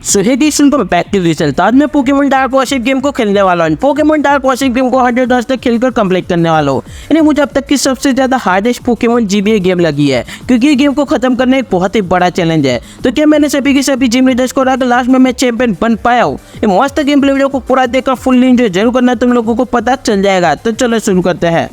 So hey guys, welcome back to result. आज मैं Pokemon dark worship game को खेलने वाला हूँ। पोकेमॉन डार्क वर्शिप गेम को 100 आवर्स तक खेलकर कंप्लीट करने वाला हूँ। इन्हें मुझे अब तक की सबसे ज्यादा हार्डेस्ट पोकेमॉन जीबीए गेम लगी है, क्योंकि ये गेम को खत्म करना एक बहुत ही बड़ा चैलेंज है। तो क्या मैंने सभी के सभी जिम लीडर्स को हराकर लास्ट में मैं चैंपियन बन पाया हूँ? ये मस्त गेम प्ले वीडियो को पूरा देखकर फुल एंजॉय जरूर करना, तुम लोगों को पता चल जाएगा। तो चलो शुरू करते हैं।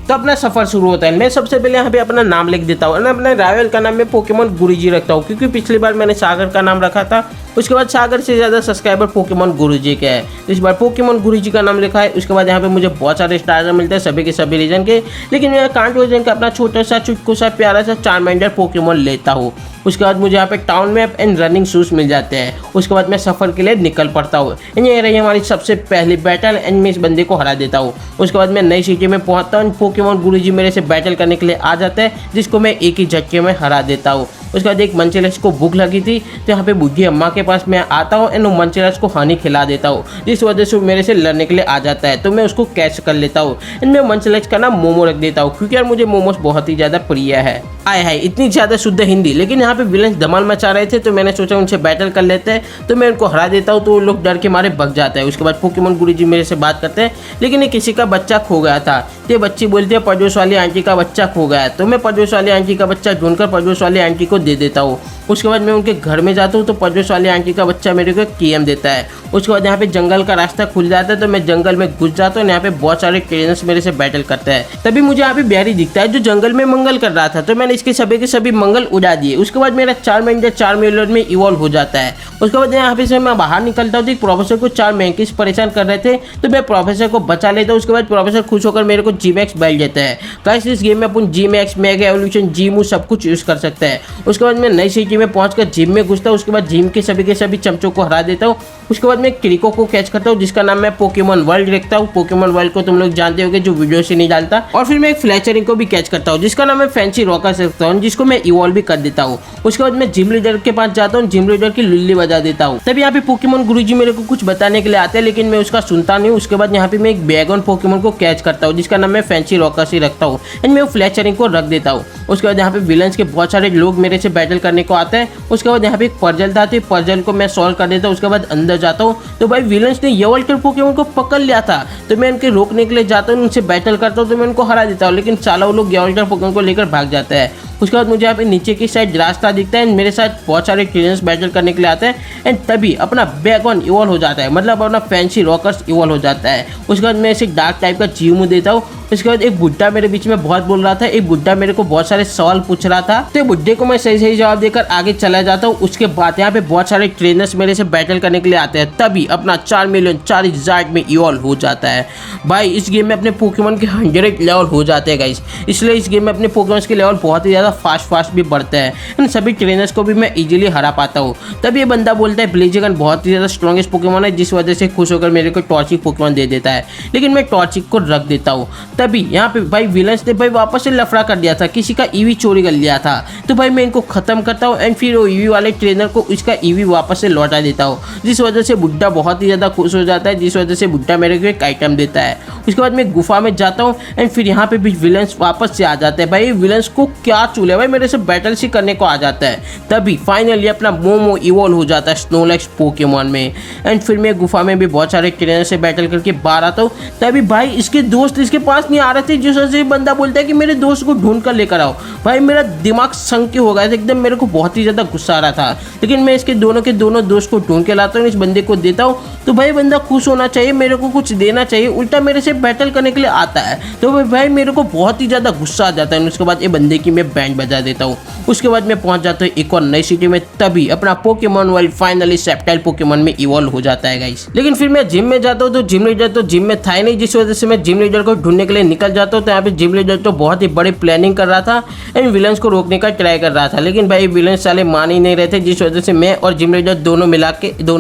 तो अपना सफर शुरू होता है। मैं सबसे पहले यहाँ पे अपना नाम लिख देता हूँ। अपने राइवल का नाम मैं पोकेमॉन गुरुजी रखता हूँ, क्योंकि पिछली बार मैंने सागर का नाम रखा था। उसके बाद सागर से ज़्यादा सब्सक्राइबर पोकेमॉन गुरुजी के है, इस बार पोकेमॉन गुरुजी का नाम लिखा है। उसके बाद यहाँ पे मुझे बहुत सारे स्टार्टर मिलते हैं सभी के सभी रीजन के, लेकिन मैं कांट रीजन का अपना छोटा सा चुटकू सा प्यारा सा चार्मेंडर पोकेमॉन लेता हूँ। उसके बाद मुझे यहाँ पे town map and running shoes मिल जाते हैं। उसके बाद मैं सफ़र के लिए निकल पड़ता हूँ। ये रही हमारी सबसे पहली बैटल एंड मैं इस बंदे को हरा देता हूँ। उसके बाद मैं नई सिटी में पहुँचता हूँ। पोकेमॉन गुरुजी मेरे से बैटल करने के लिए आ जाते हैं, जिसको मैं एक ही झटके में हरा देता हूँ। उसके बाद एक मंचेलस को भूख लगी थी, तो यहाँ पे बुढ़ी अम्मा के पास मैं आता हूँ एंड मंचेलस को हानि खिला देता हूँ, जिस वजह से वो मेरे से लड़ने के लिए आ जाता है। तो मैं उसको कैच कर लेता हूँ एंड मैं मंचेलस का नाम मोमो रख देता हूँ, क्योंकि यार मुझे मोमोस बहुत ही ज़्यादा प्रिय है। आए हाय, इतनी ज़्यादा शुद्ध हिंदी। लेकिन यहाँ पे विलेंस धमाल मचा रहे थे, तो मैंने सोचा उनसे बैटल कर लेते हैं। तो मैं उनको हरा देता हूँ, तो वो लोग डर के मारे भग जाते हैं। उसके बाद पोकेमॉन गुरुजी मेरे से बात करते हैं, लेकिन ये किसी का बच्चा खो गया था। ये बच्ची बोलती है पड़ोस वाली आंटी का बच्चा खो गया है। तो मैं पड़ोस वाली आंटी का बच्चा ढूंढकर पड़ोस वाली आंटी को दे देता हूँ। उसके बाद मैं उनके घर में जाता हूँ, तो पड़ोस वाली आंटी का बच्चा मेरे को केएम देता है। उसके बाद यहाँ पे जंगल का रास्ता खुल जाता है, तो मैं जंगल में घुस जाता हूँ। यहाँ पे बहुत सारे ट्रेनर्स मेरे से बैटल करते हैं। तभी मुझे यहाँ पे बिहारी दिखता है, जो जंगल में मंगल कर रहा था। तो मैंने इसके सभी के सभी मंगल उड़ा दिए। उसके बाद मेरा चार्मेंडर में इवॉल्व हो जाता है। उसके बाद यहाँ पे से मैं बाहर निकलता हूँ, तो प्रोफेसर को चार्मेंकिस परेशान कर रहे थे, तो मैं प्रोफेसर को बचा लेता हूँ। उसके बाद प्रोफेसर खुश होकर मेरे को जीमैक्स बैठ देता है। गाइस, इस गेम में अपन जीमैक्स, मेगा एवोल्यूशन, जीमू सब कुछ यूज कर सकते हैं। उसके बाद मैं नई सिटी में पहुंचकर जिम में घुसता हूँ। उसके बाद जिम के सभी चमचों को हरा देता हूँ। उसके बाद मैं क्रिको को कैच करता हूँ, जिसका नाम मैं पोकेमॉन वर्ल्ड रखता हूँ। पोकेमॉन वर्ल्ड को तुम लोग जानते होगे, जो वीडियो से नहीं डालता। और फिर मैं एक फ्लैचरिंग को भी कैच करता हूँ, जिसका नाम मैं फैंसी रॉकर रखता हूँ, जिसको मैं इवॉल्व भी कर देता हूँ। उसके बाद मैं जिम लीडर के पास जाता हूँ, जिम लीडर की लुल्ली बजा देता हूँ। तभी यहाँ पे पोकेमॉन गुरुजी मेरे को कुछ बताने के लिए आते हैं, लेकिन मैं उसका सुनता नहीं हूँ। उसके बाद यहाँ पे मैं एक बैगन पोकेमॉन को कैच करता हूँ, जिसका नाम मैं फैंसी रॉकर से रखता हूँ एंड मैं फ्लैचरिंग को रख देता हूँ। उसके बाद यहाँ पे विलन्स के बहुत सारे लोग मेरे से बैटल करने को आते हैं। उसके बाद यहाँ पे एक पजल था, तो पजल को मैं सॉल्व कर देता हूँ। उसके बाद अंदर जाता हूँ, तो भाई विलन्स ने येवल्टर पोकेमॉन को पकड़ लिया था। तो मैं उनके रोकने के लिए जाता हूँ, उनसे बैटल करता हूँ, तो मैं उनको हरा देता हूँ। लेकिन साला वो लोग येवल्टर पोकेमॉन को लेकर भाग जाते हैं। उसके बाद मुझे यहाँ पे नीचे की साइड रास्ता दिखता है एंड मेरे साथ बहुत सारे ट्रेनर्स बैटल करने के लिए आते हैं एंड तभी अपना बैगन इवॉल्व हो जाता है, मतलब अपना फैंसी रॉकर्स इवॉल्व हो जाता है। उसके बाद मैं इसे डार्क टाइप का जीमू देता हूँ। उसके बाद एक बुड्ढा मेरे बीच में बहुत बोल रहा था। एक बुड्ढा मेरे को बहुत सारे सवाल पूछ रहा था, तो बुड्ढे को मैं सही जवाब देकर आगे चला जाता हूँ। उसके बाद यहाँ पे बहुत सारे ट्रेनर्स मेरे से बैटल करने के लिए आते हैं। तभी अपना 4 मिलियन 40,000 में इवॉल्व हो जाता है। भाई, इस गेम में अपने पोकेमॉन के 100 लेवल हो जाते हैं गाइस, इसलिए इस गेम में अपने पोकेमॉन के लेवल बहुत ही ज़्यादा फास्ट भी बढ़ते हैं। इन सभी ट्रेनर्स को भी मैं इजीली हरा पाता हूँ। तब ये बंदा बोलता है ब्लिज़र्गन बहुत ही ज़्यादा स्ट्रॉन्गेस्ट पोकेमॉन है, जिस वजह से खुश होकर मेरे को टॉर्चिक पोकेमॉन दे देता है। लेकिन मैं टॉर्चिक को रख देता हूँ। तभी यहाँ पे भाई विलन्स ने भाई वापस से लफड़ा कर दिया था, किसी का ईवी चोरी कर लिया था। तो भाई मैं इनको खत्म करता हूँ एंड फिर वो ईवी वाले ट्रेनर को उसका ईवी वापस से लौटा देता हूँ, जिस वजह से बुड्ढा बहुत ही ज़्यादा खुश हो जाता है, जिस वजह से बुड्ढा मेरे को एक आइटम देता है। उसके बाद मैं गुफा में जाता हूँ एंड फिर यहाँ पे भी विलन्स वापस से आ जाते हैं। भाई विलन्स को क्या चूले, भाई मेरे से बैटल सी करने को आ जाता है। तभी फाइनली अपना मोमो इवॉल्व हो जाता है स्नोलैक्स पोकेमॉन में एंड फिर मैं गुफा में भी बहुत सारे ट्रेनर से बैटल करके बाहर आता हूँ। तभी भाई इसके दोस्त इसके पास नहीं आ रहे थे, जिस वजह से बंदा बोलता है कि मेरे दोस्त को ढूंढ कर लेकर आओ। भाई मेरा दिमाग संक हो गया था एकदम, मेरे को बहुत ही ज़्यादा गुस्सा आ रहा था। लेकिन मैं इसके दोनों दोस्त को ढूंढ के लाता हूँ, इस बंदे को देता हूँ। तो भाई बंदा खुश होना चाहिए, मेरे को कुछ देना चाहिए, उल्टा मेरे से बैटल करने के लिए आता है। तो भाई मेरे को बहुत ही ज़्यादा गुस्सा आ जाता है। उसके बाद ये बंदे की मैं बैंड बजा देता हूँ। उसके बाद मैं पहुंच जाता हूँ एक और नई सिटी में। तभी अपना Pokemon world finally septile Pokemon में इवॉल्व हो जाता है गाइस। लेकिन फिर मैं जिम में जाता हूँ, तो जिम लीडर तो जिम में था ही नहीं, जिस वजह से मैं जिम लीडर को ढूंढने के लिए निकल जाता हूँ। तो यहाँ पे जिम लीडर तो बहुत ही बड़ी प्लानिंग कर रहा था एंड विलन्स को रोकने का ट्राई कर रहा था। लेकिन भाई विलन्स साले मान ही नहीं रहे थे, जिस वजह से मैं और जिम लीडर दोनों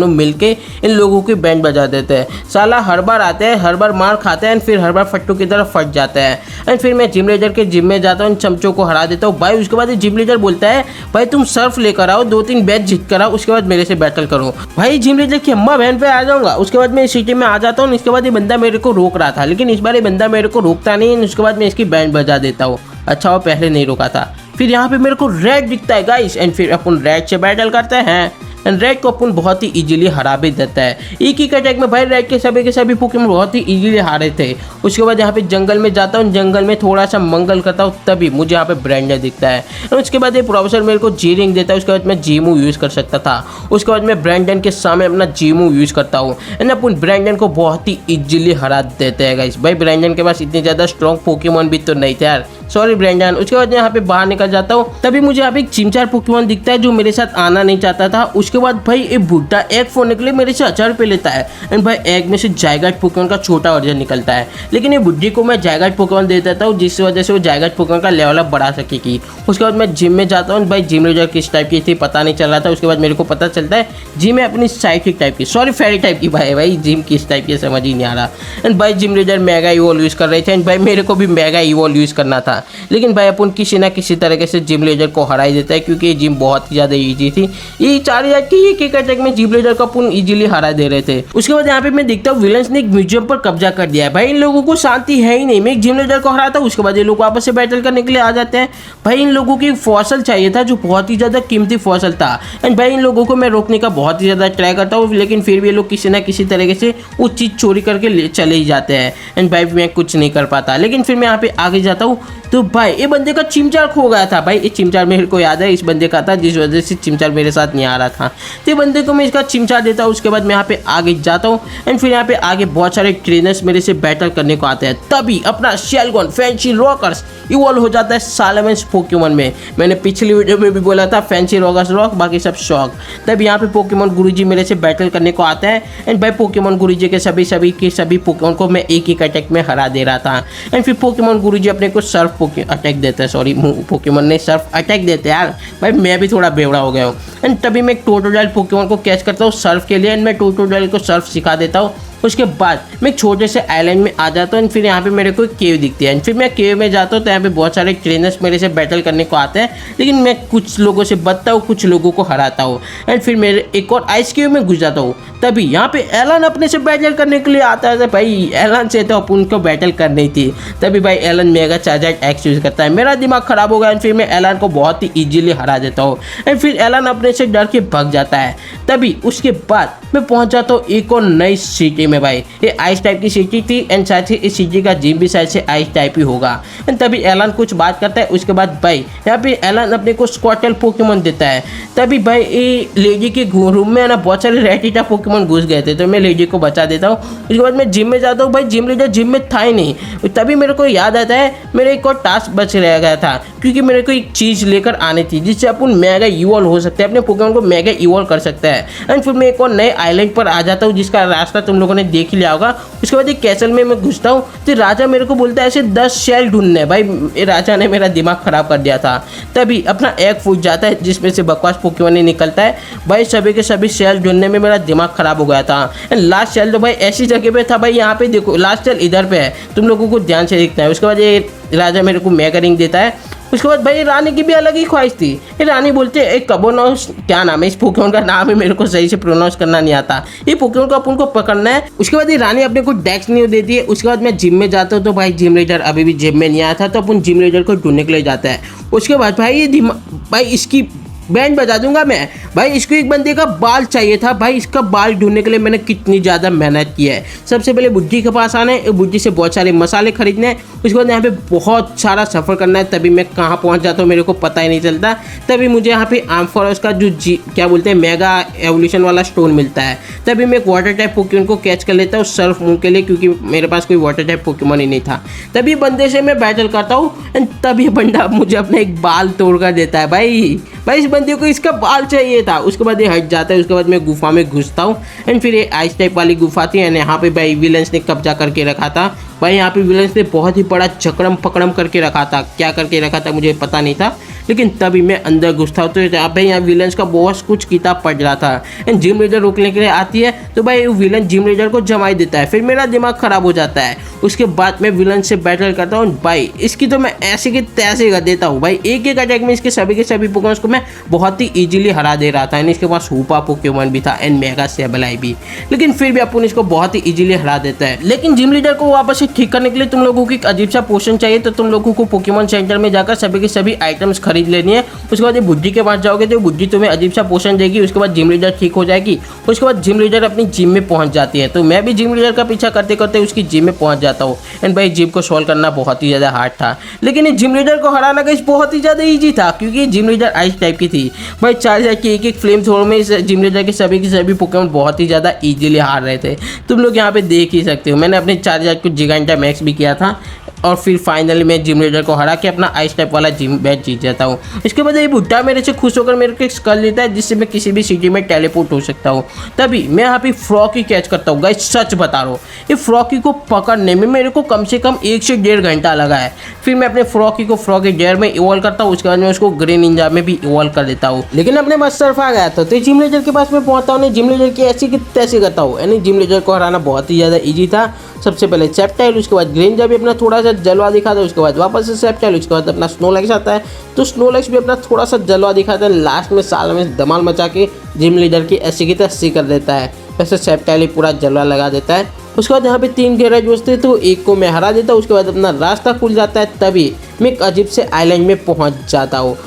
मिलके इन लोगों की बैंड बजा देते हैं। साला हर बार आते हैं, हर बार मार खाते हैं एंड फिर हर बार फट्टू की तरफ फट जाते हैं। एंड फिर मैं जिम लीडर के जिम में जाता हूँ, चमचों को हरा देता हूँ। भाई उसके बाद जिम लीडर बोलता है भाई तुम सर्फ लेकर आओ, 2-3 मैच जीत कर आओ, उसके बाद मेरे से बैटल करो। भाई जिम लीडर की अम्मा बहन पे आ जाऊंगा। उसके बाद मैं इस सिटी में आ जाता हूँ। इसके बाद ये बंदा मेरे को रोक रहा था, लेकिन इस बार ये बंदा मेरे को रोकता नहीं। उसके बाद मैं इसकी बैंड बजा देता हूँ। अच्छा वो पहले नहीं रोका था। फिर यहाँ पे मेरे को रेड दिखता है गाइस एंड फिर अपन रेड से बैटल करते हैं एंड रेड को अपन बहुत ही इजीली हरा भी देता है। एक ही अटैक में भाई रेड के सभी पोकेमॉन बहुत ही इजीली हारे थे। उसके बाद यहाँ पे जंगल में जाता हूँ, जंगल में थोड़ा सा मंगल करता हूँ, तभी मुझे यहाँ पे ब्रेंडन दिखता है। और उसके बाद ये प्रोफेसर मेरे को जी रिंग देता है। उसके बाद मैं जी मूव यूज़ कर सकता था। उसके बाद मैं ब्रेंडन के सामने अपना जी मूव यूज़ करता हूँ एंड अपन ब्रेंडन को बहुत ही इजीली हरा देते हैं गाइस। भाई ब्रेंडन के पास इतनी ज़्यादा स्ट्रॉन्ग पोकेमॉन भी तो नहीं थे यार, सॉरी ब्रेंडन। उसके बाद यहाँ पे बाहर निकल जाता हूँ, तभी मुझे यहाँ पे एक चिमचार पोकेमॉन दिखता है जो मेरे साथ आना नहीं चाहता था। उसके बाद भाई एक बुड्ढा एग फोड़ने के लिए मेरे से 1000 रुपये लेता है एंड भाई एग में से जायगाट पोकेमॉन का छोटा वर्जन निकलता है। लेकिन ये बुड्ढी को मैं जायगाट पोकेमॉन दे देता हूँ जिस वजह से वो जायगाट पोकेमॉन का लेवल अप बढ़ा सकेगी। उसके बाद मैं जिम में जाता हूँ। भाई जिम रेजर किस टाइप की थी पता नहीं चल रहा था। उसके बाद मेरे को पता चलता है जिम है अपनी साइकिक टाइप की, सॉरी फेरी टाइप की। भाई जिम किस टाइप की समझ ही नहीं आ रहा। एंड भाई Jim Razor mega evolve use कर रहे थे एंड भाई मेरे को भी मेगा इवॉल्व यूज़ करना था। लेकिन भाई अपन किसी ना किसी तरीके से जिम रेजर को हरा ही देता है क्योंकि ये जिम बहुत ही ज़्यादा ईजी थी। ये 4000 की एक अटैक में जिम रेजर को अपन इजीली हरा दे रहे थे। उसके बाद यहाँ पे मैं देखता हूँ विलन्स ने एक म्यूजियम पर कब्जा कर दिया है। भाई इन लोगों को शांति है ही नहीं। मैं एक जिम रेजर को हराता हूँ, उसके बाद ये लोग वापस से बैटल करने के लिए आ जाते हैं। भाई इन लोगों की फॉसल चाहिए था जो बहुत ही ज़्यादा कीमती फॉसल था एंड भाई इन लोगों को मैं रोकने का बहुत ही ज़्यादा ट्राई करता हूँ, लेकिन फिर भी ये लोग किसी ना किसी तरीके से वो चीज़ चोरी करके चले ही जाते हैं एंड भाई मैं कुछ नहीं कर पाता। लेकिन फिर मैं यहाँ पे आगे जाता हूँ तो भाई ये बंदे का चिमचार खो गया था। भाई ये चिमचार मेरे को याद है इस बंदे का था जिस वजह से चिमचार मेरे साथ नहीं आ रहा था। तो ये बंदे को मैं इसका चिमचार देता हूँ। उसके बाद मैं यहाँ पे आगे जाता हूँ एंड फिर यहाँ पे आगे बहुत सारे ट्रेनर्स मेरे से बैटल करने को आते हैं। तभी अपना शेलगन फैंसी रॉकर्स इवॉल्व हो जाता है सालामेंस पोकेमॉन में। मैंने पिछली वीडियो में भी बोला था फैंसी रॉकर्स रॉक बाकी सब शॉक। तब यहाँ पे पोकेमॉन गुरुजी मेरे से बैटल करने को आते हैं एंड भाई पोकेमॉन गुरुजी के सभी पोकेमॉन को मैं एक ही अटैक में हरा दे रहा था। एंड फिर पोकेमॉन गुरुजी अपने को सर्फ अटैक देता है, सॉरी पोकेमॉन ने सर्फ अटैक देते हैं यार। भाई मैं भी थोड़ा बेवड़ा हो गया हूँ एंड तभी मैं टोटोडाइल पोकेमॉन को कैच करता हूँ सर्फ के लिए एंड मैं टोटोडाइल को सर्फ सिखा देता हूँ। उसके बाद मैं एक छोटे से आइलैंड में आ जाता हूँ। फिर यहाँ पे मेरे को एक केव दिखती है। फिर मैं केव में जाता हूँ तो यहाँ पे बहुत सारे ट्रेनर्स मेरे से बैटल करने को आते हैं, लेकिन मैं कुछ लोगों से बचता हूँ, कुछ लोगों को हराता हूँ एंड फिर मेरे एक और आइस केव में घुस जाता हूँ। तभी यहाँ पे एलन अपने से बैटल करने के लिए आता है। भाई एलन से तो अपन को बैटल करनी थी। तभी भाई Alain mega Charizard X use करता है। मेरा दिमाग खराब हो गया एंड फिर मैं एलन को बहुत ही ईजिली हरा देता हूँ एंड फिर एलन अपने से डर के भाग जाता है। तभी उसके बाद मैं पहुँच जाता हूँ एक और नई सिटी में। भाई ये आइस टाइप की सिटी थी एंड शायद से इस सिटी का जिम भी शायद से आइस टाइप ही होगा। एंड तभी एलन कुछ बात करता है। उसके बाद भाई यहाँ पे एलन अपने को स्क्वाटल पोकेमॉन देता है। तभी भाई ये लेडी के रूम में ना बहुत सारे रेटिटा पोकेमॉन घुस गए थे तो मैं लेडी को बचा देता हूँ। उसके बाद मैं जिम में जाता हूँ। भाई जिम लीडर जिम में था ही नहीं। तभी मेरे को याद आता है मेरा एक और टास्क बच रह गया था क्योंकि मेरे को एक चीज़ लेकर आनी थी जिससे अपन मेगा इवॉल्व हो सकते हैं, अपने पोकेमॉन को मेगा इवॉल्व कर सकते हैं। एंड फिर मैं एक और नए आइलैंड पर आ जाता हूँ जिसका रास्ता तुम लोगों ने देख लिया होगा। उसके बाद एक कैसल में मैं घुसता हूँ तो राजा मेरे को बोलता है ऐसे 10 शेल ढूंढने। भाई राजा ने मेरा दिमाग खराब कर दिया था। तभी अपना एग फूट जाता है जिसमें से बकवास पोकेमॉन नहीं निकलता है। भाई सभी के सभी शेल ढूंढने में मेरा दिमाग खराब हो गया था एंड लास्ट शेल तो भाई ऐसी जगह पे था। भाई यहाँ पे देखो लास्ट शेल इधर पे है, तुम लोगों को ध्यान से देखना है। उसके बाद ये राजा मेरे को मेगा रिंग देता है। उसके बाद भाई रानी की भी अलग ही ख्वाहिश थी। ये रानी बोलते हैं एक कबोनॉस, क्या नाम है इस पोकेमॉन का, नाम है मेरे को सही से प्रोनाउंस करना नहीं आता। ये पोकेमॉन को अपन को पकड़ना है। उसके बाद ये रानी अपने को डेक्स नहीं देती है। उसके बाद मैं जिम में जाता हूँ तो भाई जिम रेजर अभी भी जिम में नहीं आया था तो अपन जिम रेजर को ढूंढने के लिए जाता है। उसके बाद भाई ये भाई इसकी बैंड बजा दूंगा मैं। भाई इसको एक बंदे का बाल चाहिए था। भाई इसका बाल ढूंढने के लिए मैंने कितनी ज़्यादा मेहनत की है। सबसे पहले बुड्ढी के पास आना है, बुड्ढी से बहुत सारे मसाले खरीदने हैं। उसके बाद यहाँ पे बहुत सारा सफ़र करना है। तभी मैं कहाँ पहुँच जाता हूँ मेरे को पता ही नहीं चलता। तभी मुझे यहाँ पे आर्मफोरस का जो क्या बोलते हैं मेगा एवोल्यूशन वाला स्टोन मिलता है। तभी मैं एक वाटर टाइप पोकेमॉन को कैच कर लेता हूँ सर्फ मूव के लिए क्योंकि मेरे पास कोई वाटर टाइप पोकेमॉन ही नहीं था। तभी बंदे से मैं बैटल करता हूँ एंड तभी बंदा मुझे अपना एक बाल तोड़ कर देता है। भाई इस बंदे को इसका बाल चाहिए था। उसके बाद ये हट जाता है। उसके बाद मैं गुफा में घुसता हूँ एंड फिर ये आइस टाइप वाली गुफा थी एंड यहाँ पे भाई विलन्स ने कब्जा करके रखा था। भाई यहाँ पे विलन्स ने बहुत ही बड़ा चक्रम पकड़म करके रखा था। क्या करके रखा था मुझे पता नहीं था, लेकिन तभी मैं अंदर घुसता हूँ तो यहाँ विलन्स का बहुत कुछ किताब पढ़ रहा था एंड जिम लीडर रोकने के लिए आती है तो भाई विलन जिम लीडर को जमाई देता है। फिर मेरा दिमाग खराब हो जाता है। उसके बाद मैं विलन से बैटल करता हूँ। भाई इसकी तो मैं ऐसे के तैसे कर देता हूँ। भाई एक एक अटैक में इसके सभी के सभी पोकेमॉन्स को मैं बहुत ही ईजिली हरा दे रहा था एंड इसके पास हुपा पोकेमॉन भी था एंड मेगा सेबलाई भी, लेकिन फिर भी अपन इसको बहुत ही ईजिली हरा देता है। लेकिन जिम लीडर को वापस से ठीक करने के लिए तुम लोगों को एक अजीब सा पोशन चाहिए तो तुम लोगों को पोकेमॉन सेंटर में जाकर सभी के सभी आइटम्स खरीद खरीद लेनी है। उसके बाद ये बुड्ढी के पास जाओगे तो बुड्ढी तुम्हें अजीब सा पोषण देगी। उसके बाद जिम लीडर ठीक हो जाएगी। उसके बाद जिम लीडर अपनी जिम में पहुंच जाती है। तो मैं भी जिम लीडर का पीछा करते करते उसकी जिम में पहुंच जाता हूँ। एंड भाई जिम को सॉल्व करना बहुत ही ज़्यादा हार्ड था, लेकिन ये जिम लीडर को हराना गाइस बहुत ही ज़्यादा ईजी था, क्योंकि जिम लीडर आइस टाइप की थी। भाई चार्जर की एक फ्लेम थ्रोर में इस जिम लीडर के सभी पोकेमॉन बहुत ही ज़्यादा ईजिली हार रहे थे। तुम लोग यहाँ पे देख ही सकते हो। मैंने अपने चार्जर को जिगांटा मैक्स भी किया था और फिर फाइनली मैं जिम लीडर को हरा के अपना आइस टाइप वाला जिम बैच जीत जाता हूँ। इसके बाद ये बुड्ढा मेरे से खुश होकर मेरे को एक स्कल देता है, जिससे मैं किसी भी सिटी में टेलीपोर्ट हो सकता हूँ। तभी मैं यहाँ पे फ्रॉकी कैच करता हूँ। गाइस सच बता रहा हूँ, ये फ्रॉकी को पकड़ने में मेरे को कम से कम 1 से 1.5 घंटा लगा है। फिर मैं अपने फ्रॉकी को फ्रॉकी डेयर में इवॉल्व करता हूँ। उसके बाद मैं उसको ग्रीन निंजा में भी इवॉल्व कर देता हूँ। लेकिन अपने पास सर्फ आ गया था, तो जिम लीडर के पास मैं पहुंचता हूँ। जिम लीडर की ऐसी की तैसी करता हूँ। यानी जिम लीडर को हराना बहुत ही ज़्यादा ईजी था। सबसे पहले सेप्टाइल, उसके बाद ग्रीन जब भी अपना थोड़ा सा जलवा दिखाता है, उसके बाद वापस से सेप्टाइल, उसके बाद अपना स्नोलैक्स आता है। तो स्नोलैक्स भी अपना थोड़ा सा जलवा दिखाता है। लास्ट में साल में धमाल मचा के जिम लीडर की ऐसी की तैसी कर देता है। वैसे सेप्टाइल ही पूरा जलवा लगा देता है। उसके बाद यहाँ पे 3 गैरेज बचते हैं, तो एक को मैं हरा देता हूँ। उसके बाद अपना रास्ता खुल जाता है। तभी मैं एक अजीब से आइलैंड में पहुँच जाता हूँ।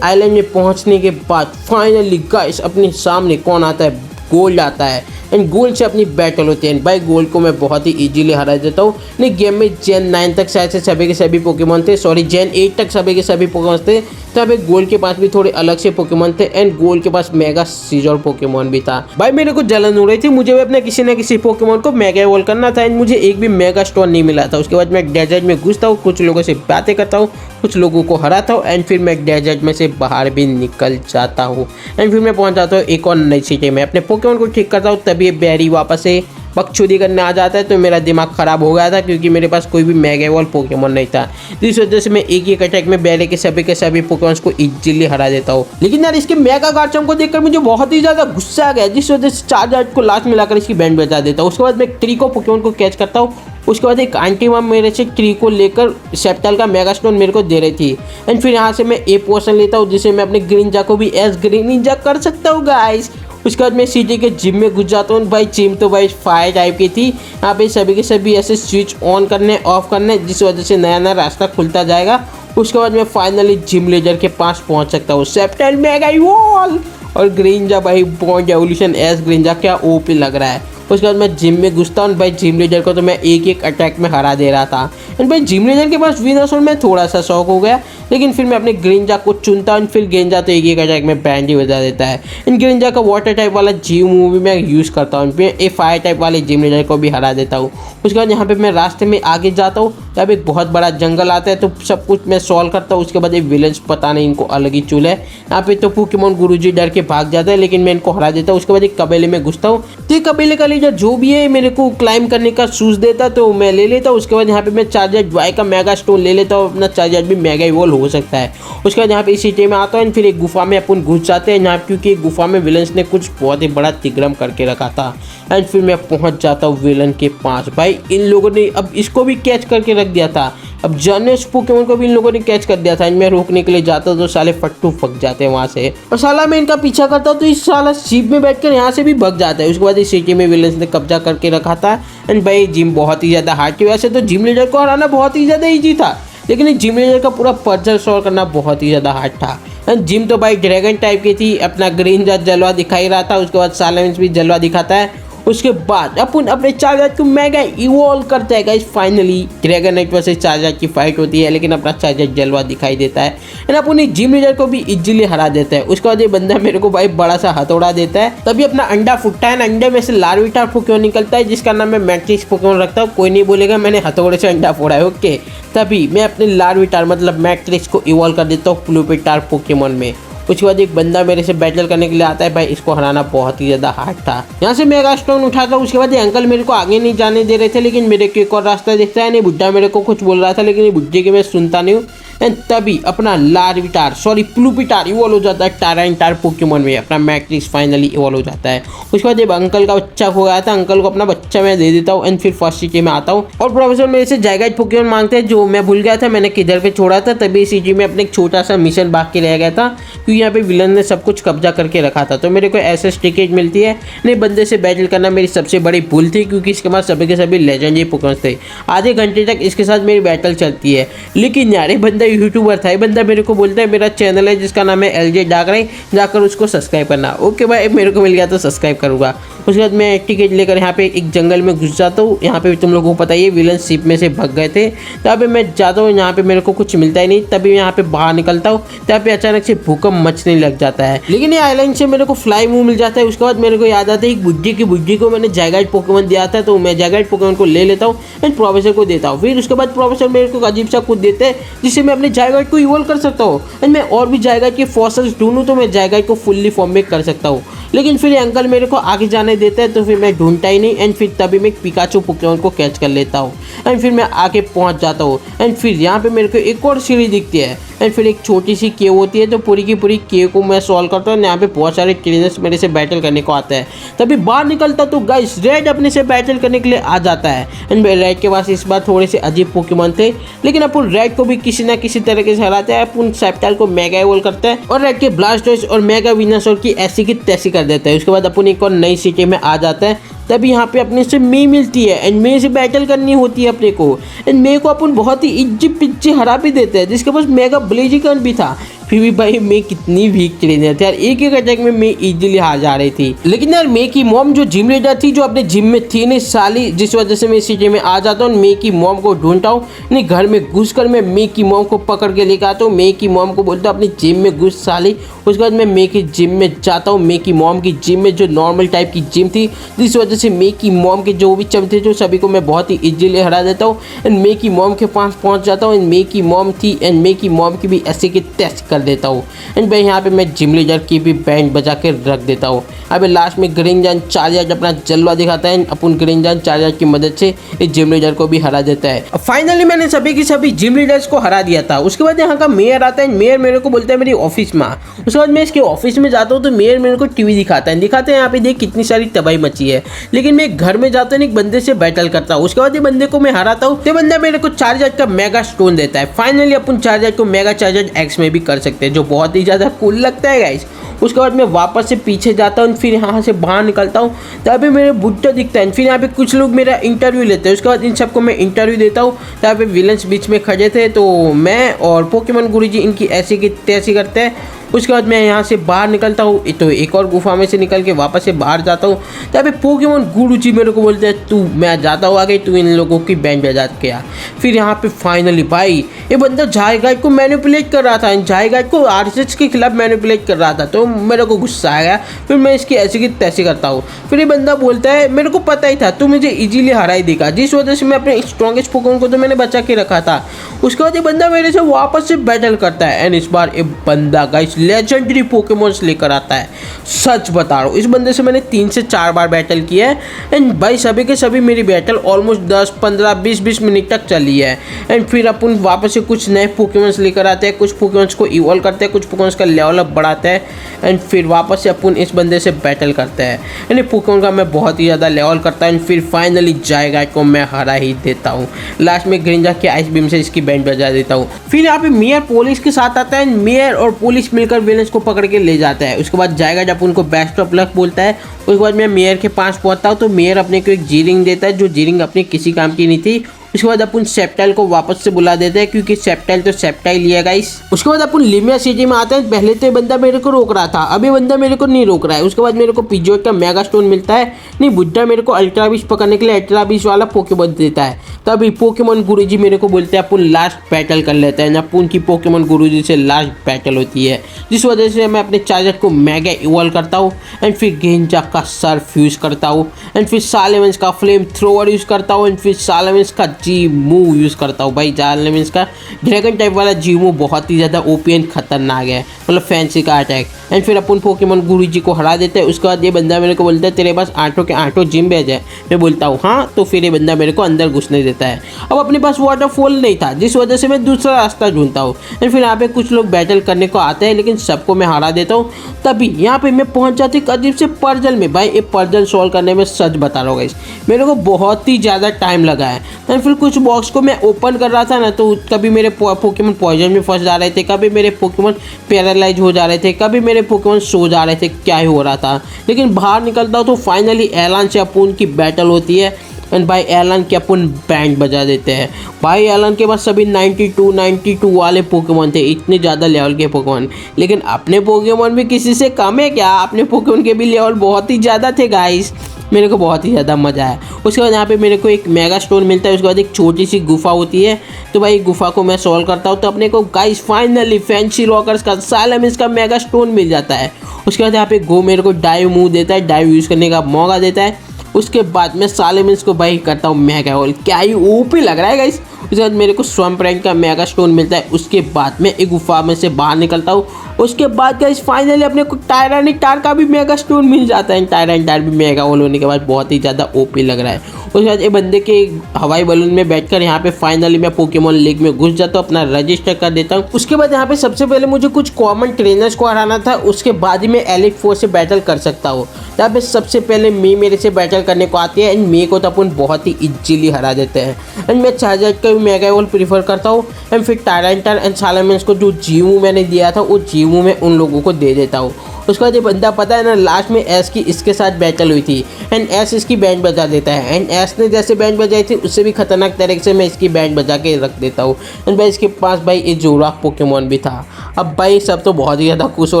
आइलैंड में पहुँचने के बाद फाइनली गाइस अपने सामने कौन आता है? गोल्ड आता है। एंड गोल्ड से अपनी बैटल होती है। भाई गोल्ड को मैं बहुत ही इजीली हरा देता हूँ। नहीं गेम में जेन 9 तक शायद से सभी के सभी पोकेमॉन थे, सॉरी जेन 8 तक सभी के सभी पोकेमॉन थे। तब एक गोल्ड के पास भी थोड़े अलग से पोकेमॉन थे। एंड गोल्ड के पास मेगा सीजर पोकेमॉन भी था। भाई मेरे को जलन हो रही थी, मुझे भी अपने किसी न किसी पोकेमॉन को मेगा इवॉल्व करना था। एंड मुझे एक भी मेगा स्टोन नहीं मिला था। उसके बाद मैं डेजर्ट में घुसता हूँ, कुछ लोगों से बातें करता हूँ, कुछ लोगों को हराता हूँ। एंड फिर मैं डेजर्ट में से बाहर भी निकल जाता हूँ। एंड फिर मैं पहुँच जाता हूँ एक और नई सिटी में। अपने पोकेमॉन को ठीक करता हूँ। तभी बैरी वापस से बकचोदी करने आ जाता है। तो मेरा दिमाग खराब हो गया था, क्योंकि मेरे पास कोई भी मेगा इवॉल्व पोकेमॉन नहीं था। तो इस वजह से मैं एक ही अटैक में बैरी के सभी पोकेमॉन्स को इजीली हरा देता हूँ। लेकिन यार इसके मेगा गार्चम्प को देखकर मुझे बहुत ही ज़्यादा गुस्सा आ गया, जिस वजह से चार्जर को लास्ट मिलाकर इसकी बैंड बजा देता हूँ। उसके बाद मैं ट्रीको पोकेमॉन को कैच करता हूँ। उसके बाद एक आंटी माम मेरे से ट्री को लेकर सेप्टाइल का मेगा स्टोन मेरे को दे रही थी। एंड फिर यहाँ से मैं ए पोर्शन लेता हूँ, जिससे मैं अपने ग्रीनिंजा को भी एस ग्रीनिंजा कर सकता हूँ गाइस। उसके बाद मैं सिटी के जिम में घुस जाता हूँ। भाई जिम तो भाई फायर टाइप की थी। यहाँ पे सभी के सभी ऐसे स्विच ऑन करने ऑफ करने, जिस वजह से नया नया रास्ता खुलता जाएगा। उसके बाद मैं फाइनली जिम लीडर के पास पहुँच सकता हूँ। सेप्टाइल मेगा इवॉल्व और ग्रीनिंजा भाई बॉन्ड एवोल्यूशन एस ग्रीनिंजा क्या ओपी लग रहा है। उसके बाद मैं जिम में घुसता हूँ। भाई जिम लीडर को तो मैं एक अटैक में हरा दे रहा था। एंड भाई जिम लीडर के पास विनर में थोड़ा सा शौक हो गया, लेकिन फिर मैं अपने ग्रीनिंजा को चुनता हूँ। फिर ग्रीनिंजा तो एक अटैक में बैंड ही बजा देता है। इन ग्रीनिंजा का वाटर टाइप वाला जिम मूव भी मैं यूज़ करता हूँ। फिर एक फायर टाइप वाले जिम लीडर को भी हरा देता हूँ। उसके बाद यहाँ पे मैं रास्ते में आगे जाता हूँ। तब एक बहुत बड़ा जंगल आता है, तो सब कुछ मैं सॉल्व करता हूँ। उसके बाद एक विलेज, पता नहीं इनको अलग ही चूल है। यहाँ पे तो पोकेमॉन गुरुजी डर के भाग जाता है, लेकिन मैं इनको हरा देता हूँ। उसके बाद एक कबीले में घुसता हूँ। तो कबीले का लीडर जो भी है मेरे को क्लाइम करने का शूज देता, तो मैं ले लेता हूँ। उसके बाद यहाँ पे मैं चार्जर ड्वाई का मेगा स्टोन ले लेता हूँ। अपना चार्जर भी मेगा इवॉल्व हो सकता है। उसके बाद यहाँ पे इस सिटी में आता हूँ। फिर एक गुफा में अपन घुस जाते हैं यहाँ, क्योंकि गुफा में विलन्स ने कुछ बहुत ही बड़ा तिग्रम करके रखा था। एंड फिर मैं पहुँच जाता हूँ विलन के पास। भाई इन लोगों ने अब इसको भी कैच करके रख दिया था। अब जर्नेस पोकेमॉन को भी इन लोगों ने कैच कर दिया था। मैं रोकने के लिए जाता हूँ तो साले फट्टू फक जाते हैं वहाँ से। और साला मैं इनका पीछा करता हूँ तो इस साला शिप में बैठकर यहाँ से भी भग जाता है। उसके बाद इस सिटी में विलन्स ने कब्जा करके रखा था। एंड भाई जिम बहुत ही ज़्यादा हार्ड की वजह से तो जिम लीडर को हराना बहुत ही ज़्यादा ईजी था, लेकिन इस जिम लीडर का पूरा पजल सॉल्व करना बहुत ही ज़्यादा हार्ड था। एंड जिम तो भाई ड्रैगन टाइप की थी। अपना ग्रीन जलवा दिखाई रहा था। उसके बाद साइलेंस भी जलवा दिखाता है। उसके बाद अपन अपने चार्जर को मेगा इवॉल्व करते हैं guys. Finally dragon night versus charger की फाइट होती है, लेकिन अपना चार्जर जलवा दिखाई देता है। एंड अपन जिम लीडर को भी इजीली हरा देता है। उसके बाद ये बंदा मेरे को भाई बड़ा सा हथौड़ा देता है। तभी अपना अंडा फूटता है। अंडे में से लार्विटार पोकेमॉन निकलता है, जिसका नाम मैं मैट्रिक्स पोकेमॉन रखता हूँ। कोई नहीं बोलेगा मैंने हथौड़े से अंडा फोड़ा है। ओके, तभी मैं अपने लार्विटार मतलब मैट्रिक्स को इवॉल्व कर देता हूँ प्लूपिटार पोकेमॉन में। उसके बाद एक बंदा मेरे से बैटल करने के लिए आता है। भाई इसको हराना बहुत ही ज़्यादा हार्ड था। यहाँ से मेगा स्टोन उठाता हूँ। उसके बाद ये अंकल मेरे को आगे नहीं जाने दे रहे थे, लेकिन मेरे को एक और रास्ता दिखता है। नहीं बुड्ढा मेरे को कुछ बोल रहा था, लेकिन ये बुड्ढे के मैं सुनता नहीं हूँ। एंड तभी अपना लार्विटार सॉरी प्लूपिटार इवॉल्व हो जाता है टायरेंटार पोकेमॉन में। अपना मैट्रिक्स फाइनली इवॉल्व हो जाता है। उसके बाद जब अंकल का बच्चा हो गया था, अंकल को अपना बच्चा मैं दे देता हूँ। एंड फिर फर्स्ट सिटी में आता हूँ और प्रोफेसर मेरे से जायगाइट पोकेमॉन मांगते हैं, जो मैं भूल गया था मैंने किधर पे छोड़ा था। तभी सिटी में अपने एक छोटा सा मिशन बाकी रह गया था, क्योंकि यहाँ पे विलन ने सब कुछ कब्जा करके रखा था। तो मेरे को एसएस टिकट मिलती है। नहीं बंदे से बैटल करना मेरी सबसे बड़ी भूल थी, क्योंकि इसके पास सभी के सभी लेजेंडरी पोकेमॉन थे। आधे घंटे तक इसके साथ मेरी बैटल चलती है, लेकिन यार ये बंदा यूट्यूबर था। ये बंदा मेरे को बोलता है मेरा चैनल है जिसका नाम है LJ डागराई, जाकर उसको सब्सक्राइब करना। ओके भाई, मेरे को मिल गया तो सब्सक्राइब करूँगा। उसके बाद मैं टिकट लेकर यहाँ पे एक जंगल में घुस जाता हूँ। यहाँ पे तुम लोगों को पता ही है विलन शिप में से भाग गए थे। तहाँ पे मैं जाता हूँ, यहाँ पे मेरे को कुछ मिलता ही नहीं। तभी यहाँ पे बाहर निकलता हूँ, तहाँ पे अचानक से भूकंप मचने लग जाता है। लेकिन ये आइलैंड से मेरे को फ्लाई मूव मिल जाता है। उसके बाद मेरे को याद आता है एक बुड्ढी को मैंने जायगाइट पोकेमॉन दिया था, तो मैं जायगाइट पोकेमॉन को ले लेता हूँ एंड प्रोफेसर को देता हूँ। फिर उसके बाद प्रोफेसर मेरे को अजीब सा कुछ देते हैं जिससे मैं अपने जायगाइट को इवॉल्व कर सकता हूँ एंड मैं और भी जायगाइट के फॉसिल्स ढूंढूं तो मैं जायगाइट को फुल्ली फॉर्म में कर सकता हूँ। लेकिन फिर अंकल मेरे को आगे जाने देता है, तो फिर मैं ढूंढता ही नहीं एंड फिर तभी मैं पिकाचू पोकेमॉन को कैच कर लेता हूँ एंड फिर मैं आगे पहुँच जाता हूँ। एंड फिर यहाँ पे मेरे को एक और सीढ़ी दिखती है एंड फिर एक छोटी सी केव होती है, तो पूरी की पूरी केव को मैं सॉल्व करता हूँ। यहाँ पे बहुत सारे ट्रेनर्स मेरे से बैटल करने को आते हैं। तभी बाहर निकलता तो गाइस रेड अपने से बैटल करने के लिए आ जाता है एंड रेड के पास इस बार थोड़े से अजीब पोकेमॉन थे, लेकिन अपन रेड को भी किसी ना किसी तरीके से हराते हैं। अपन सेप्टाइल को मेगा इवॉल्व करते हैं और रेड के ब्लास्टोइस और मेगा विनासोर की ऐसी की तैसी कर देते हैं। उसके बाद अपन एक और नई सिटी में आ जाता है। तभी यहाँ पे अपने से मे मिलती है एंड मे से बैटल करनी होती है अपने को एंड मे को अपन बहुत ही इज्जी पिज्जी हरा भी देते हैं, जिसके पास मेगा ब्लेजिकन भी था। फिर भी भाई मे कितनी वीक ट्रेनर थी यार, एक एक अटैक में मे इजीली हार जा रही थी। लेकिन यार मे की मॉम जो जिम लीडर थी, जो अपने जिम में थी नहीं साली, जिस वजह से मैं इस सिटी में आ जाता हूँ। मे की मॉम को ढूंढता हूँ, नहीं घर में घुसकर मैं मे की मॉम को पकड़ के लेकर आता हूँ। मे की मॉम को बोलता हूँ अपनी जिम में घुस साली। उसके बाद मैं मे की जिम में जाता हूँ। मे की मॉम की जिम में जो नॉर्मल टाइप की जिम थी, जिस वजह से मे की मॉम के जो भी चमचे जो सभी को मैं बहुत ही इजीली हरा देता हूँ एंड मे की मॉम के पास पहुँच जाता हूँ। एंड मे की मॉम थी एंड मे की मॉम की भी ऐसे की टेस्ट कर देता हूँ एंड भाई यहाँ पे मैं जिम लीडर की भी बैंड बजा के रख देता हूँ। अभी लास्ट में ग्रीनजान चार्जर अपना जलवा दिखाता है, अपन ग्रीनजान चार्जर की मदद से इस जिम लीडर को भी हरा देता है। फाइनली मैंने सभी की सभी जिम लीडर्स को हरा दिया था। उसके बाद यहाँ का मेयर आता है, मेयर मेरे को बोलता है मेरी ऑफिस में। उसके बाद मैं इसके ऑफिस में जाता हूँ तो मेयर मेरे को टीवी दिखाता है यहाँ पे देख कितनी सारी तबाही मची है। लेकिन मैं घर में जाता हूँ एक बंदे से बैटल करता हूँ। उसके बाद ये बंदे को मैं हराता हूँ, तो बंदा मेरे को चार्जर का मेगा स्टोन देता है। फाइनली अपन चार्जर को मेगा चार्जर एक्स में भी कर सकते हैं, जो बहुत ही ज़्यादा कूल लगता है गाइस। उसके बाद मैं वापस से पीछे जाता हूँ, फिर यहाँ से बाहर निकलता हूँ, तभी मेरे बुड्ढा दिखता है। फिर यहाँ पे कुछ लोग मेरा इंटरव्यू लेते हैं। उसके बाद इन सबको मैं इंटरव्यू देता हूँ। यहाँ पे विलन्स बीच में खड़े थे, तो मैं और पोकेमॉन गुरुजी इनकी ऐसी की तैसी करते हैं। उसके बाद मैं यहाँ से बाहर निकलता हूँ, तो एक और गुफा में से निकल के वापस से बाहर जाता हूँ। तभी पोकेमॉन गुरुजी मेरे को बोलते हैं तू, मैं जाता हूँ आगे, तू इन लोगों की बैंड बजा के आ। फिर यहाँ पे फाइनली भाई ये बंदा जायगाइट को मैनिपुलेट कर रहा था, जायगाइट को आरएसएस के खिलाफ मैनिपुलेट कर रहा था, तो मेरे को गुस्सा आ गया। फिर मैं इसकी ऐसी की तैसी करता हूँ। फिर ये बंदा बोलता है मेरे को पता ही था तू मुझे इजीली हरा ही देगा, जिस वजह से मैं अपने स्ट्रॉन्गेस्ट पोकेमॉन को तो मैंने बचा के रखा था। उसके बाद ये बंदा मेरे से वापस से बैटल करता है एंड इस बार ये बंदा गाइस लेजेंडरी पोकेमॉन्स लेकर आता है। सच बता रहा हूँ, इस बंदे से मैंने 3 से 4 बार बैटल किया है एंड भाई सभी के सभी मेरी बैटल ऑलमोस्ट 10, 15, 20 मिनट तक चली है। एंड फिर अपन वापस से कुछ नए पोकेमॉन्स लेकर आते हैं, कुछ पोकेमॉन्स को इवॉल्व करते हैं, कुछ पोकेमॉन्स का लेवल अप बढ़ाते हैं एंड फिर वापस से अपन इस बंदे से बैटल करते हैं। यानी पोकेमॉन का मैं बहुत ही ज़्यादा लेवल करता हूँ। फिर फाइनली जायगाइट को मैं हरा ही देता हूँ। लास्ट में ग्रिंजा के आइस बीम से इसकी बैंड बजा देता हूँ। फिर यहाँ पे मेयर पुलिस के साथ आता है, मेयर और पुलिस मिलकर विलेंस को पकड़ के ले जाता है। उसके बाद जायगाइट अपन को बेस्ट ऑफ लक बोलता है। उसके बाद मैं मेयर के पास पहुँचता हूँ, तो मेयर अपने को एक जीरिंग देता है, जो जीरिंग अपने किसी काम की नहीं थी। उसके बाद अपन सेप्टाइल को वापस से बुला देते हैं, क्योंकि सेप्टाइल तो सेप्टाइल ही है गाइस। उसके बाद अपन लिमिया सिटी में आते हैं। पहले तो बंदा मेरे को रोक रहा था, अभी बंदा मेरे को नहीं रोक रहा है। उसके बाद मेरे को पिजोट का मेगा स्टोन मिलता है। नहीं, बुड्ढा मेरे को अल्ट्रा बीस पकड़ने के लिए अल्ट्रा बीस वाला पोकेमॉन देता है। तभी पोकेमॉन गुरुजी मेरे को बोलते हैं अपन लास्ट बैटल कर लेते हैं। अपन की पोकेमॉन गुरुजी से लास्ट बैटल होती है, जिस वजह से मैं अपने चार्जर को मेगा इवॉल्व करता हूँ एंड फिर गेंजा का सर फ्यूज करता हूँ एंड फिर सालेवेंस का फ्लेम थ्रोवर यूज़ करता हूँ एंड फिर सालेवेंस का जी मूव यूज़ करता हूँ। भाई सालेवेंस का ड्रैगन टाइप वाला जी मूव बहुत ही ज़्यादा ओपी एंड खतरनाक है, मतलब फैंसी का अटैक। एंड फिर अपन पोकेमॉन गुरुजी को हरा देते हैं। उसके बाद ये बंदा मेरे को बोलता है तेरे पास 8 के 8 जिम बैज है। मैं बोलता हूँ हाँ, तो फिर ये बंदा मेरे को अंदर घुसने देता है। अब अपने पास वाटरफॉल नहीं था, जिस वजह से मैं दूसरा रास्ता ढूंढता हूँ एंड फिर यहाँ पे कुछ लोग बैटल करने को आते हैं, लेकिन सबको मैं हरा देता हूँ। तभी यहाँ पे मैं पहुँच जाती एक अजीब से पर्जल में। भाई ये पर्जल सॉल्व करने में सच बता रहा हूँ गाइस, मेरे को बहुत ही ज़्यादा टाइम लगा है। एंड फिर कुछ बॉक्स को मैं ओपन कर रहा था ना, तो कभी मेरे पोकेमॉन पॉइजन में फंस जा रहे थे, कभी मेरे पोकेमॉन पैरालाइज हो जा रहे थे, कभी मेरे पोकेमॉन सो जा रहे थे, क्या ही हो रहा था। लेकिन बाहर निकलता हूँ तो फाइनली एलान से अपून की बैटल होती है एंड भाई एलन के अपन बैंड बजा देते हैं। भाई एलन के पास सभी 92 वाले पोकेमॉन थे, इतने ज़्यादा लेवल के पोकेमॉन, लेकिन अपने पोकेमॉन भी किसी से कम है क्या? अपने पोकेमॉन के भी लेवल बहुत ही ज़्यादा थे गाइस। मेरे को बहुत ही ज़्यादा मज़ा आया। उसके बाद यहाँ पे मेरे को एक मेगा स्टोन मिलता है, उसके बाद एक छोटी सी गुफा होती है, तो भाई गुफा को मैं सॉल्व करता हूँ तो अपने को गाइस फाइनली फैंसी रॉकर्स का साइलेंस का मेगा स्टोन मिल जाता है। उसके बाद यहाँ पे गो मेरे को डाइव मूव देता है, डाइव यूज़ करने का मौका देता है। उसके बाद मैं सालेमिन्स को भाई करता हूँ मेगा होल, क्या ही ओपी लग रहा है गाइस। उसके बाद मेरे को स्वैम्प रैंक का मेगा स्टोन मिलता है। उसके बाद मैं एक गुफा में से बाहर निकलता हूँ। उसके बाद गाइस फाइनली अपने को टायरानिटार का भी मेगा स्टोन मिल जाता है। टायरानिटार भी मेगा होल होने के बाद बहुत ही ज़्यादा ओपी लग रहा है। उसके बाद ये बंदे के हवाई बलून में बैठकर यहाँ पे फाइनली मैं पोकेमॉन लीग में घुस जाता हूँ, अपना रजिस्टर कर देता हूँ। उसके बाद यहाँ पे सबसे पहले मुझे कुछ कॉमन ट्रेनर्स को हराना था, उसके बाद ही मैं एलिट फोर से बैटल कर सकता हूँ। यहाँ पे सबसे पहले मी मेरे से बैटल करने को आती है एंड मी को तो अपन बहुत ही इजीली हरा देते हैं। एंड मैं चार्जर का भी मेगा वॉल प्रीफर करता हूँ एंड फिर टायरानिटार एंड सालामेंस को जो जीवू मैंने दिया था वो जीवू में उन लोगों को दे देता हूँ। उसके बाद ये बंदा पता है ना, लास्ट में एस की इसके साथ बैटल हुई थी एंड एस इसकी बैंड बजा देता है एंड एस ने जैसे बैंड बजाई थी उससे भी खतरनाक तरीके से मैं इसकी बैंड बजा के रख देता हूँ। एंड भाई इसके पास भाई एक जोराक पोकेमॉन भी था। अब भाई सब तो बहुत ही ज़्यादा खुश हो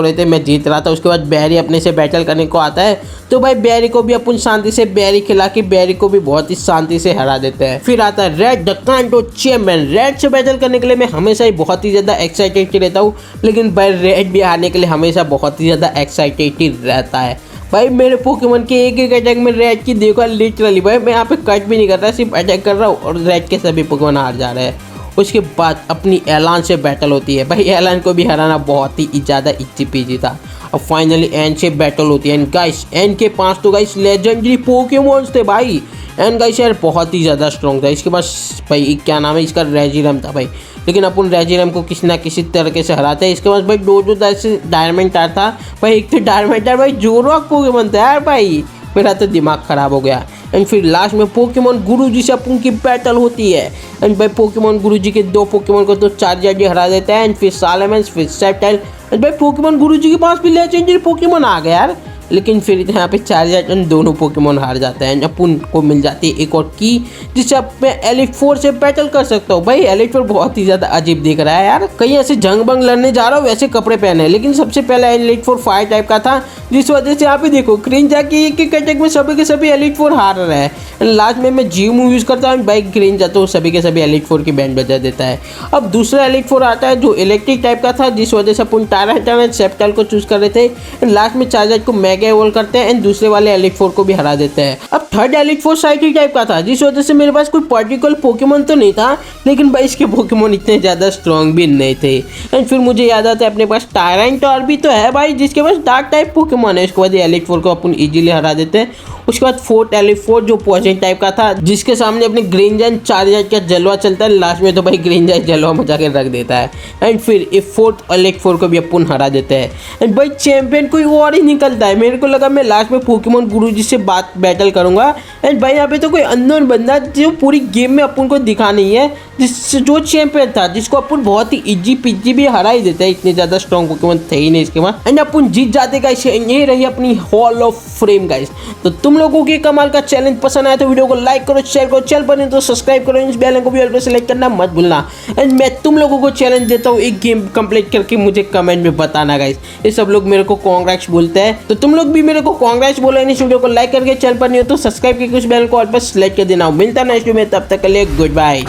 रहे थे, मैं जीत रहा था। उसके बाद बैरी अपने से बैटल करने को आता है, तो भाई बैरी को भी अपन शांति से बैरी खिला के बैरी को भी बहुत ही शांति से हरा देते हैं। फिर आता है रेड द कांटो चैंपियन। रेड से बैटल करने के लिए मैं हमेशा ही बहुत ही ज़्यादा एक्साइटेड रहता हूँ, लेकिन भाई रेड भी हारने के लिए हमेशा बहुत ही ज़्यादा एक्साइटेड रहता है। भाई मेरे पोकेमॉन के एक अटैक में रेड की देखो लिटरली भाई मैं यहाँ पे कट भी नहीं कर रहा, सिर्फ अटैक कर रहा हूँ और रेड के सभी पोकेमॉन हार जा रहे हैं। उसके बाद अपनी एलान से बैटल होती है। भाई एलान को भी हराना बहुत ही ज़्यादा इजी पीजी था। अब फाइनली एन से बैटल होती है एंड गाइस एन के पास तो गाइस लेजेंडरी पोकेमॉन्स थे भाई। एन गाइस यार बहुत ही ज़्यादा स्ट्रॉन्ग था। इसके पास भाई क्या नाम है इसका, रेजिरम था भाई, लेकिन अपन रेजिरम को किसी ना किसी तरीके से हराते हैं। इसके पास भाई दो डायमंडार था भाई, एक तो डायमंडार भाई जोरोक पोकेमॉन था यार भाई, मेरा तो दिमाग ख़राब हो गया। एंड फिर लास्ट में पोकेमॉन गुरुजी से अपन की बैटल होती है एंड भाई पोकेमॉन गुरुजी के दो पोकेमॉन को तो चार्जर हरा देता है एंड फिर सालामेंस फिर सेप्टाइल। एंड भाई पोकेमॉन गुरुजी के पास भी लेजेंडरी पोकेमॉन आ गया यार, लेकिन फिर यहाँ पे चार्जर दोनों पोकेमॉन हार जाते हैं। अपन को मिल जाती है एक और की जिससे अब मैं एलिट फोर से बैटल कर सकता हूँ। भाई एलिट फोर बहुत ही ज़्यादा अजीब दिख रहा है यार, कहीं ऐसे जंग बंग लड़ने जा रहा हूँ वैसे कपड़े पहने, लेकिन सबसे पहला एलिट फोर फायर टाइप का था, जिस वजह से यहाँ पे देखो क्रिंजा की एक अटैक में सभी के सभी एलिट फोर हार रहे हैं। लास्ट में मैं जी मूव यूज़ करता हूँ, बाइक क्रिंजा तो सभी के सभी एलिट फोर की बैंड बजा देता है। अब दूसरा एलिट फोर आता है जो इलेक्ट्रिक टाइप का था, जिस वजह से अपन टायरानिटार सेप्टाइल को चूज कर रहे थे। लास्ट में चार्जर को मेगा इवॉल्व करते हैं एंड दूसरे वाले एलिट फोर को भी हरा देते हैं। अब third elite four cycle type का था, जिस वजह से मेरे पास कोई पर्टिकुलर पोकेमॉन तो नहीं था, लेकिन भाई इसके पोकेमॉन इतने ज़्यादा स्ट्रॉन्ग भी नहीं थे। एंड फिर मुझे याद आता है अपने पास टायरानिटार भी तो है भाई, जिसके पास डार्क टाइप पोकेमॉन है। उसके बाद एलिट फोर को अपन इजीली हरा देते हैं। उसके बाद फोर्थ एलिट फोर जो पॉइजन टाइप का था, जिसके सामने अपने ग्रीनजाइट चार्जर का जलवा चलता है, लास्ट में तो भाई ग्रीनजाइट जलवा मचा के रख देता है। एंड फिर ये फोर्थ एलिट फोर को भी अपन हरा देते हैं। एंड भाई चैंपियन कोई और ही निकलता है। मेरे को लगा मैं लास्ट में पोकेमॉन गुरुजी से बात बैटल करूंगा एंड भाई यहाँ पे तो कोई अननोन बंदा जो पूरी गेम में अपन को दिखा नहीं है, जो चैंपियन था, जिसको अपन बहुत ही इजी पिजी भी हरा ही देता है, इतने ज़्यादा स्ट्रॉन्ग पोकेमॉन थे ही नहीं इसके बाद। एंड अपन जीत जाते गाइस। ये रही अपनी हॉल ऑफ फ्रेम गाइस। तो तुम लोगों के कमाल का चैलेंज पसंद आया तो वीडियो को लाइक करो, शेयर करो, चैनल पर नहीं तो सब्सक्राइब करो, इस बेल को भी ऑल पे सेलेक्ट करना मत भूलना। एंड मैं तुम लोगों को चैलेंज देता हूँ, एक गेम कंप्लीट करके मुझे कमेंट में बताना गाइस। ये सब लोग मेरे को कांग्रेट्स बोलते हैं, तो तुम लोग भी मेरे को कांग्रेट्स बोलो। इस वीडियो को लाइक करके चैनल पर नहीं हो तो सब्सक्राइब करके उस बेल को ऑल पर सेलेक्ट कर देना। मिलता है नेक्स्ट वीडियो में, तब तक के लिए गुड बाय।